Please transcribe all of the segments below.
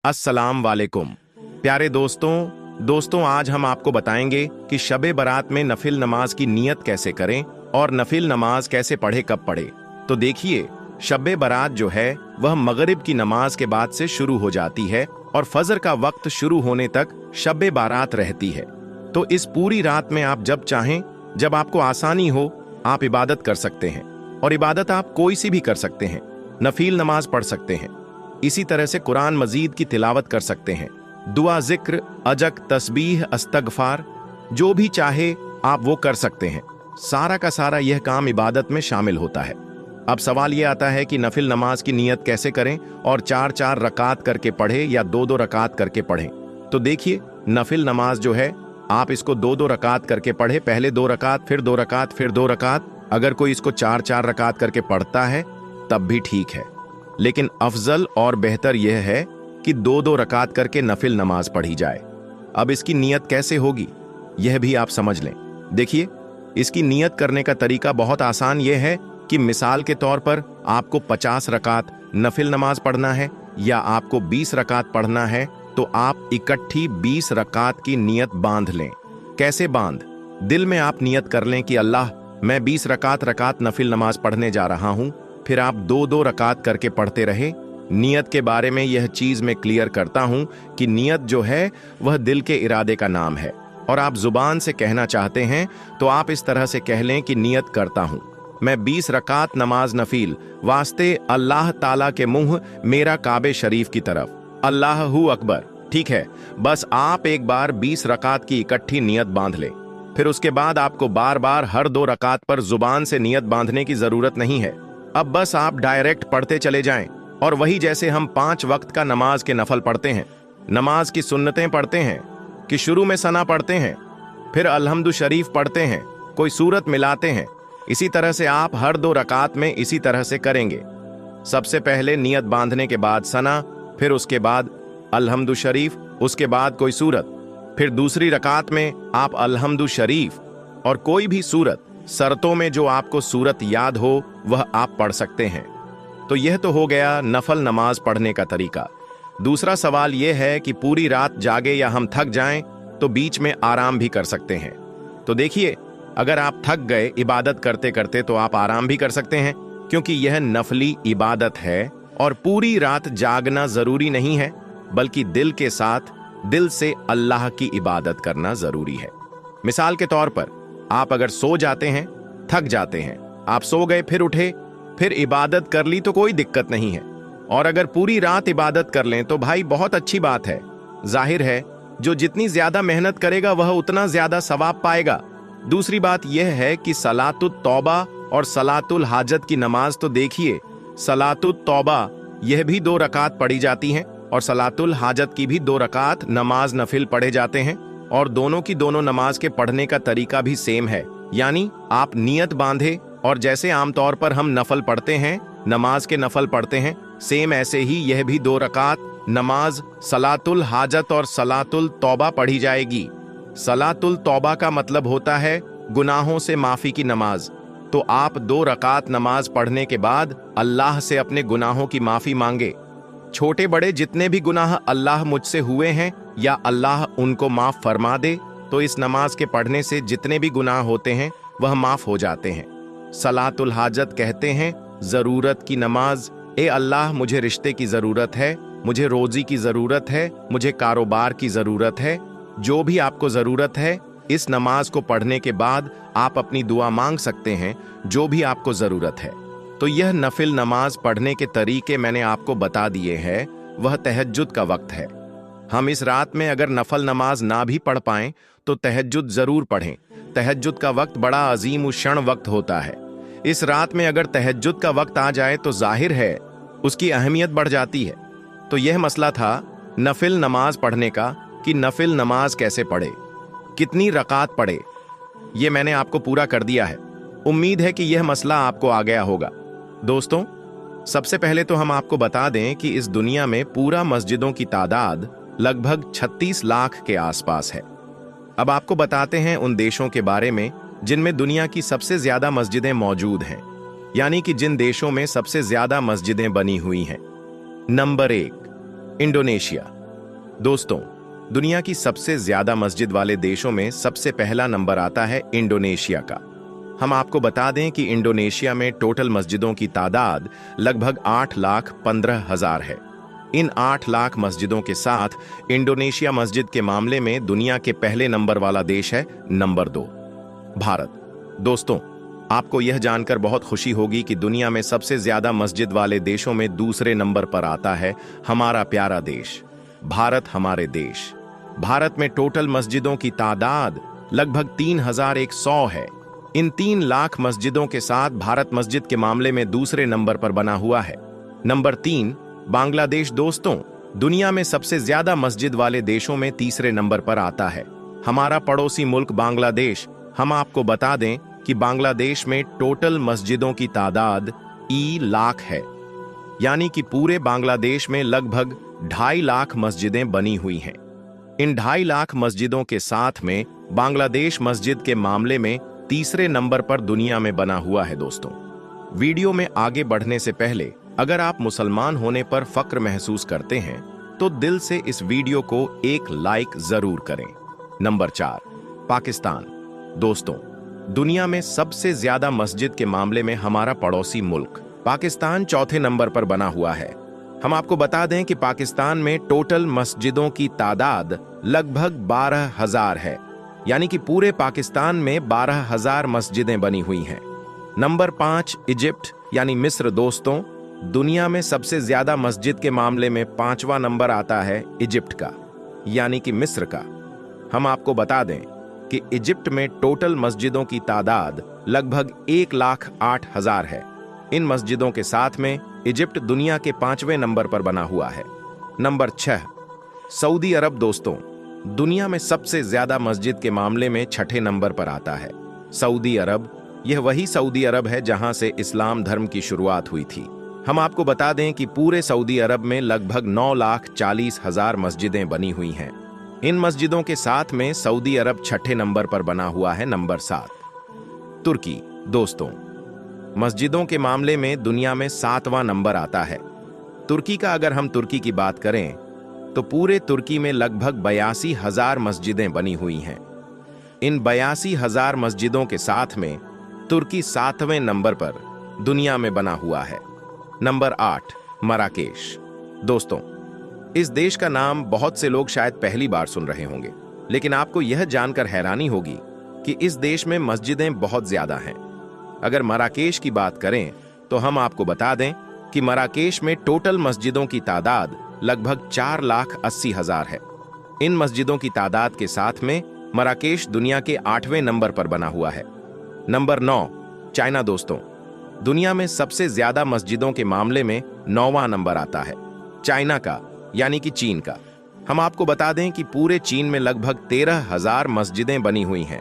अस्सलाम वालेकुम प्यारे दोस्तों आज हम आपको बताएंगे कि शबे बारात में नफिल नमाज की नियत कैसे करें और नफिल नमाज कैसे पढ़े, कब पढ़े। तो देखिए, शबे बारात जो है वह मगरिब की नमाज के बाद से शुरू हो जाती है और फजर का वक्त शुरू होने तक शबे बारात रहती है। तो इस पूरी रात में आप जब चाहें, जब आपको आसानी हो, आप इबादत कर सकते हैं। और इबादत आप कोई सी भी कर सकते हैं। नफिल नमाज पढ़ सकते हैं, इसी तरह से कुरान मजीद की तिलावत कर सकते हैं, दुआ, जिक्र, अजक, तस्बीह, अस्तगफार, जो भी चाहे आप वो कर सकते हैं। सारा का सारा यह काम इबादत में शामिल होता है। अब सवाल यह आता है कि नफिल नमाज की नियत कैसे करें और 4-4 रकात करके पढ़े या 2-2 रकात करके पढ़ें। तो देखिए, नफिल नमाज जो है आप इसको 2-2 रकात करके पढ़े, पहले 2 रकात, फिर 2 रकात, फिर 2 रकात। अगर कोई इसको 4-4 रकात करके पढ़ता है तब भी ठीक है, लेकिन अफजल और बेहतर यह है कि 2-2 रकात करके नफिल नमाज पढ़ी जाए। अब इसकी नियत कैसे होगी यह भी आप समझ लें। देखिए, इसकी नियत करने का तरीका बहुत आसान यह है कि मिसाल के तौर पर आपको 50 रकात नफिल नमाज पढ़ना है या आपको 20 रकात पढ़ना है, तो आप इकट्ठी 20 रकात की नियत बांध लें। कैसे बांध? दिल में आप नियत कर लें कि अल्लाह, मैं 20 रकात नफिल नमाज पढ़ने जा रहा हूं। फिर आप 2-2 रकात करके पढ़ते रहे। नियत के बारे में यह चीज मैं क्लियर करता हूं कि नियत जो है वह दिल के इरादे का नाम है, और आप जुबान से कहना चाहते हैं तो आप इस तरह से कह लें कि नियत करता हूं मैं 20 रकात नमाज नफिल वास्ते अल्लाह ताला के मुंह मेरा काबे शरीफ की तरफ, अल्लाहू अकबर। ठीक है, बस आप एक बार 20 रकात की इकट्ठी नियत बांध लें। फिर उसके बाद आपको बार बार हर 2 रकात पर जुबान से नियत बांधने की जरूरत नहीं है। अब बस आप डायरेक्ट पढ़ते चले जाएं, और वही जैसे हम 5 वक्त का नमाज के नफल पढ़ते हैं, नमाज की सुन्नतें पढ़ते हैं कि शुरू में सना पढ़ते हैं, फिर अलहम्दु शरीफ पढ़ते हैं, कोई सूरत मिलाते हैं। इसी तरह से आप हर 2 रकात में इसी तरह से करेंगे। सबसे पहले नियत बांधने के बाद सना, फिर उसके बाद अलहम्दु शरीफ, उसके बाद कोई सूरत, फिर दूसरी रकात में आप अलहम्दु शरीफ और कोई भी सूरत, शर्तों में जो आपको सूरत याद हो वह आप पढ़ सकते हैं। तो यह तो हो गया नफल नमाज पढ़ने का तरीका। दूसरा सवाल यह है कि पूरी रात जागे या हम थक जाएं तो बीच में आराम भी कर सकते हैं। तो देखिए, अगर आप थक गए इबादत करते करते तो आप आराम भी कर सकते हैं, क्योंकि यह नफली इबादत है और पूरी रात जागना जरूरी नहीं है, बल्कि दिल के साथ दिल से अल्लाह की इबादत करना जरूरी है। मिसाल के तौर पर आप अगर सो जाते हैं, थक जाते हैं, आप सो गए, फिर उठे, फिर इबादत कर ली तो कोई दिक्कत नहीं है। और अगर पूरी रात इबादत कर लें तो भाई बहुत अच्छी बात है। जाहिर है, जो जितनी ज्यादा मेहनत करेगा वह उतना ज्यादा सवाब पाएगा। दूसरी बात यह है कि सलातुत तौबा और सलातुल हाजत की नमाज तो देखिए, सलातुत तौबा यह भी 2 रकात पढ़ी जाती हैं और सलातुल हाजत की भी 2 रकात नमाज नफिल पढ़े जाते हैं, और दोनों की दोनों नमाज के पढ़ने का तरीका भी सेम है। यानी आप नियत बांधे और जैसे आमतौर पर हम नफल पढ़ते हैं, नमाज के नफल पढ़ते हैं, सेम ऐसे ही यह भी 2 रकात नमाज सलातुल हाजत और सलातुल तौबा पढ़ी जाएगी। सलातुल तौबा का मतलब होता है गुनाहों से माफी की नमाज। तो आप 2 रकात नमाज पढ़ने के बाद अल्लाह से अपने गुनाहों की माफी मांगे। छोटे बड़े जितने भी गुनाह अल्लाह मुझसे हुए हैं या अल्लाह उनको माफ फरमा दे, तो इस नमाज के पढ़ने से जितने भी गुनाह होते हैं वह माफ हो जाते हैं। सलातुल हाजत कहते हैं जरूरत की नमाज। ए अल्लाह, मुझे रिश्ते की जरूरत है, मुझे रोजी की जरूरत है, मुझे कारोबार की जरूरत है। जो भी आपको जरूरत है, इस नमाज को पढ़ने के बाद आप अपनी दुआ मांग सकते हैं, जो भी आपको जरूरत है। तो यह नफिल नमाज पढ़ने के तरीके मैंने आपको बता दिए हैं। वह तहज्जुद का वक्त है। हम इस रात में अगर नफल नमाज ना भी पढ़ पाएं तो तहज्जुद जरूर पढ़ें। तहज्जुद का वक्त बड़ा अजीम व क्षण वक्त होता है। इस रात में अगर तहज्जुद का वक्त आ जाए तो जाहिर है उसकी अहमियत बढ़ जाती है। तो यह मसला था नफिल नमाज पढ़ने का कि नफिल नमाज कैसे पढ़े, कितनी रकात पढ़े, यह मैंने आपको पूरा कर दिया है। उम्मीद है कि यह मसला आपको आ गया होगा। दोस्तों, सबसे पहले तो हम आपको बता दें कि इस दुनिया में पूरा मस्जिदों की तादाद लगभग 36 लाख के आसपास है। अब आपको बताते हैं उन देशों के बारे में जिनमें दुनिया की सबसे ज्यादा मस्जिदें मौजूद हैं, यानी कि जिन देशों में सबसे ज्यादा मस्जिदें बनी हुई हैं। Number 1, Indonesia. दोस्तों, दुनिया की सबसे ज्यादा मस्जिद वाले देशों में सबसे पहला नंबर आता है इंडोनेशिया का। हम आपको बता दें कि इंडोनेशिया में टोटल मस्जिदों की तादाद लगभग 8,15,000 है। इन 8 लाख मस्जिदों के साथ इंडोनेशिया मस्जिद के मामले में दुनिया के पहले नंबर वाला देश है नंबर 2, भारत। दोस्तों, आपको यह जानकर बहुत खुशी होगी कि दुनिया में सबसे ज्यादा मस्जिद वाले देशों में दूसरे नंबर पर आता है हमारा प्यारा देश भारत। हमारे देश भारत में टोटल मस्जिदों की तादाद लगभग 3,100 है। इन 3 लाख मस्जिदों के साथ भारत मस्जिद के मामले में दूसरे नंबर पर बना हुआ है। नंबर 3 बांग्लादेश। दोस्तों, दुनिया में सबसे ज्यादा मस्जिद वाले देशों में तीसरे नंबर पर आता है हमारा पड़ोसी मुल्क बांग्लादेश। हम आपको बता दें कि बांग्लादेश में टोटल मस्जिदों की तादाद 1 लाख है, यानी कि पूरे बांग्लादेश में लगभग 2.5 लाख मस्जिदें बनी हुई हैं। इन 2.5 लाख मस्जिदों के साथ में बांग्लादेश मस्जिद के मामले में तीसरे नंबर पर दुनिया में बना हुआ है। दोस्तों, वीडियो में आगे बढ़ने से पहले अगर आप मुसलमान होने पर फक्र महसूस करते हैं तो दिल से इस वीडियो को एक लाइक जरूर करें। नंबर 4 पाकिस्तान। दोस्तों, दुनिया में सबसे ज्यादा मस्जिद के मामले में हमारा पड़ोसी मुल्क पाकिस्तान चौथे नंबर पर बना हुआ है। हम आपको बता दें कि पाकिस्तान में टोटल मस्जिदों की तादाद लगभग 12,000 है, यानी कि पूरे पाकिस्तान में 12,000 मस्जिदें बनी हुई हैं। नंबर 5 इजिप्ट यानी मिस्र। दोस्तों, दुनिया में सबसे ज्यादा मस्जिद के मामले में 5वां नंबर आता है इजिप्ट का, यानी कि मिस्र का। हम आपको बता दें कि इजिप्ट में टोटल मस्जिदों की तादाद लगभग 1,08,000 है। इन मस्जिदों के साथ में इजिप्ट दुनिया के 5वें नंबर पर बना हुआ है। नंबर 6 सऊदी अरब। दोस्तों, दुनिया में सबसे ज्यादा मस्जिद के मामले में 6ठे नंबर पर आता है सऊदी अरब। यह वही सऊदी अरब है जहां से इस्लाम धर्म की शुरुआत हुई थी। हम आपको बता दें कि पूरे सऊदी अरब में लगभग 9,40,000 मस्जिदें बनी हुई हैं। इन मस्जिदों के साथ में सऊदी अरब 6ठे नंबर पर बना हुआ है। नंबर 7 तुर्की। दोस्तों, मस्जिदों के मामले में दुनिया में 7वां नंबर आता है तुर्की का। अगर हम तुर्की की बात करें तो पूरे तुर्की में लगभग 82,000 मस्जिदें बनी हुई हैं। इन 82,000 मस्जिदों के साथ में तुर्की 7वें नंबर पर दुनिया में बना हुआ है। Number 8 Marrakesh. दोस्तों, इस देश का नाम बहुत से लोग शायद पहली बार सुन रहे होंगे, लेकिन आपको यह जानकर हैरानी होगी कि इस देश में मस्जिदें बहुत ज्यादा हैं। अगर मराकेश की बात करें तो हम आपको बता दें कि मराकेश में टोटल मस्जिदों की तादाद लगभग 4,80,000 है। इन मस्जिदों की तादाद के साथ में मराकेश दुनिया के 8वें नंबर पर बना हुआ है। Number 9 China. दोस्तों, दुनिया में सबसे ज्यादा मस्जिदों के मामले में 9वां नंबर आता है चाइना का, यानी कि चीन का। हम आपको बता दें कि पूरे चीन में लगभग 13,000 मस्जिदें बनी हुई हैं।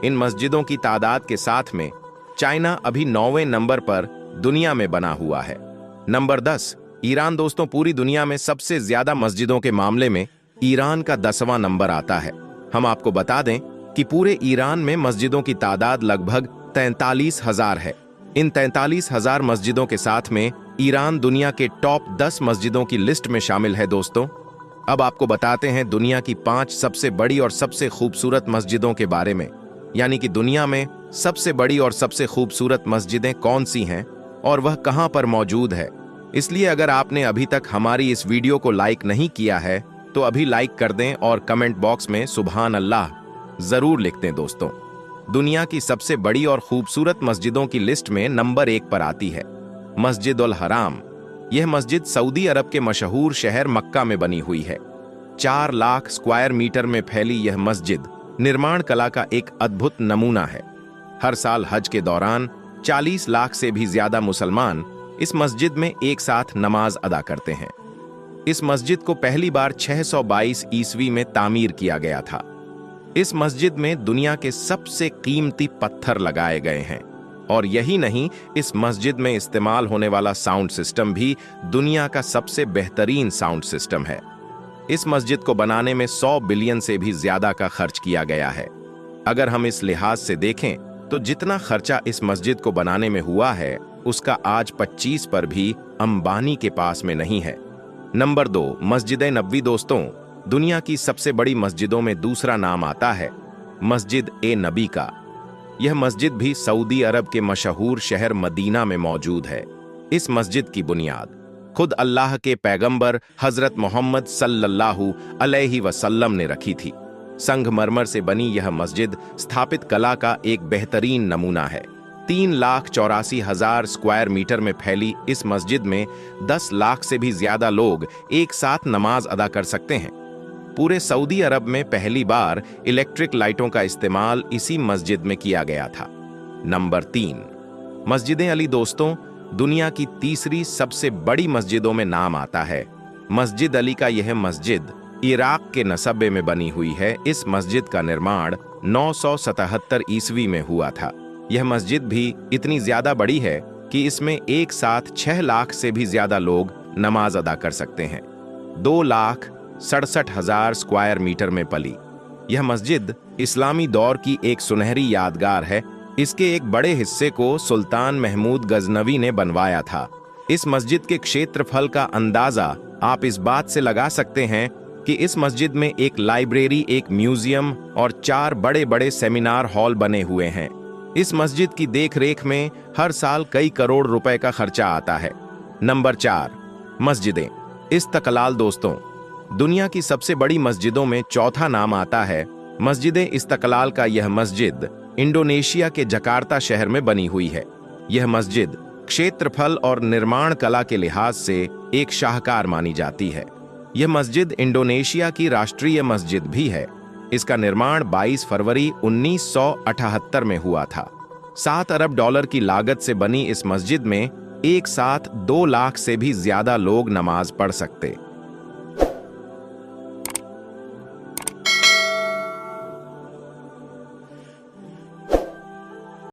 इन मस्जिदों की तादाद के साथ में चाइना अभी 9वें नंबर पर दुनिया में बना हुआ है। Number 10 Iran. दोस्तों, पूरी दुनिया में सबसे ज्यादा मस्जिदों के मामले में ईरान का 10वां नंबर आता है। हम आपको बता दें कि पूरे ईरान में मस्जिदों की तादाद लगभग 43,000 है। इन 43,000 मस्जिदों के साथ में ईरान दुनिया के टॉप 10 मस्जिदों की लिस्ट में शामिल है। दोस्तों, अब आपको बताते हैं दुनिया की 5 सबसे बड़ी और सबसे खूबसूरत मस्जिदों के बारे में, यानी कि दुनिया में सबसे बड़ी और सबसे खूबसूरत मस्जिदें कौन सी हैं और वह कहां पर मौजूद है। इसलिए अगर आपने अभी तक हमारी इस वीडियो को लाइक नहीं किया है तो अभी लाइक कर दें और कमेंट बॉक्स में सुभान अल्लाह जरूर लिख दें। दोस्तों, दुनिया की सबसे बड़ी और खूबसूरत मस्जिदों की लिस्ट में नंबर 1 पर आती है मस्जिद उल हराम। यह मस्जिद सऊदी अरब के मशहूर शहर मक्का में बनी हुई है। 4 लाख स्क्वायर मीटर में फैली यह मस्जिद निर्माण कला का एक अद्भुत नमूना है। हर साल हज के दौरान 40 लाख से भी ज्यादा मुसलमान इस मस्जिद में एक साथ नमाज अदा करते हैं। इस मस्जिद को पहली बार 622 ईस्वी में तामीर किया गया था। इस मस्जिद में दुनिया के सबसे कीमती पत्थर लगाए गए हैं और यही नहीं, इस मस्जिद में इस्तेमाल होने वाला साउंड सिस्टम भी दुनिया का सबसे बेहतरीन साउंड सिस्टम है। इस मस्जिद को बनाने में 100 बिलियन से भी ज्यादा का खर्च किया गया है। अगर हम इस लिहाज से देखें तो जितना खर्चा इस मस्जिद को बनाने में हुआ है उसका आज 25 पर भी अंबानी के पास में नहीं है। नंबर 2, मस्जिद नबवी। दोस्तों, दुनिया की सबसे बड़ी मस्जिदों में दूसरा नाम आता है मस्जिद ए नबी का। यह मस्जिद भी सऊदी अरब के मशहूर शहर मदीना में मौजूद है। इस मस्जिद की बुनियाद खुद अल्लाह के पैगंबर हजरत मोहम्मद सल्लल्लाहु अलैहि वसल्लम ने रखी थी। संगमरमर से बनी यह मस्जिद स्थापित कला का एक बेहतरीन नमूना है। 3,84,000 स्क्वायर मीटर में फैली इस मस्जिद में 10 लाख से भी ज्यादा लोग एक साथ नमाज अदा कर सकते हैं। पूरे सऊदी अरब में पहली बार इलेक्ट्रिक लाइटों का इस्तेमाल इसी मस्जिद में किया गया था। नंबर 3, मस्जिद अली। दोस्तों, दुनिया की तीसरी सबसे बड़ी मस्जिदों में नाम आता है मस्जिद अली का। यह मस्जिद इराक के नसबे में बनी हुई है। इस मस्जिद का निर्माण 977 ईस्वी में हुआ था। यह मस्जिद भी इतनी ज्यादा बड़ी है कि इसमें एक साथ 6 लाख से भी ज्यादा लोग नमाज अदा कर सकते हैं। 2,67,000 स्क्वायर मीटर में पली यह मस्जिद इस्लामी दौर की एक सुनहरी यादगार है। इसके एक बड़े हिस्से को सुल्तान महमूद गजनवी ने बनवाया था। इस मस्जिद के क्षेत्रफल का अंदाजा आप इस बात से लगा सकते हैं कि इस मस्जिद में एक लाइब्रेरी, एक म्यूजियम और 4 बड़े बड़े सेमिनार हॉल बने हुए हैं। इस मस्जिद की देखरेख में हर साल कई करोड़ रुपए का खर्चा आता है। नंबर 4, मस्जिद इस्तकलाल। दोस्तों, दुनिया की सबसे बड़ी मस्जिदों में चौथा नाम आता है मस्जिद इस्तकलाल का। यह मस्जिद इंडोनेशिया के जकार्ता शहर में बनी हुई है। यह मस्जिद क्षेत्रफल और निर्माण कला के लिहाज से एक शाहकार मानी जाती है। यह मस्जिद इंडोनेशिया की राष्ट्रीय मस्जिद भी है। इसका निर्माण 22 फरवरी 1978 में हुआ था। 7 अरब डॉलर की लागत से बनी इस मस्जिद में एक साथ 2 लाख से भी ज्यादा लोग नमाज पढ़ सकते।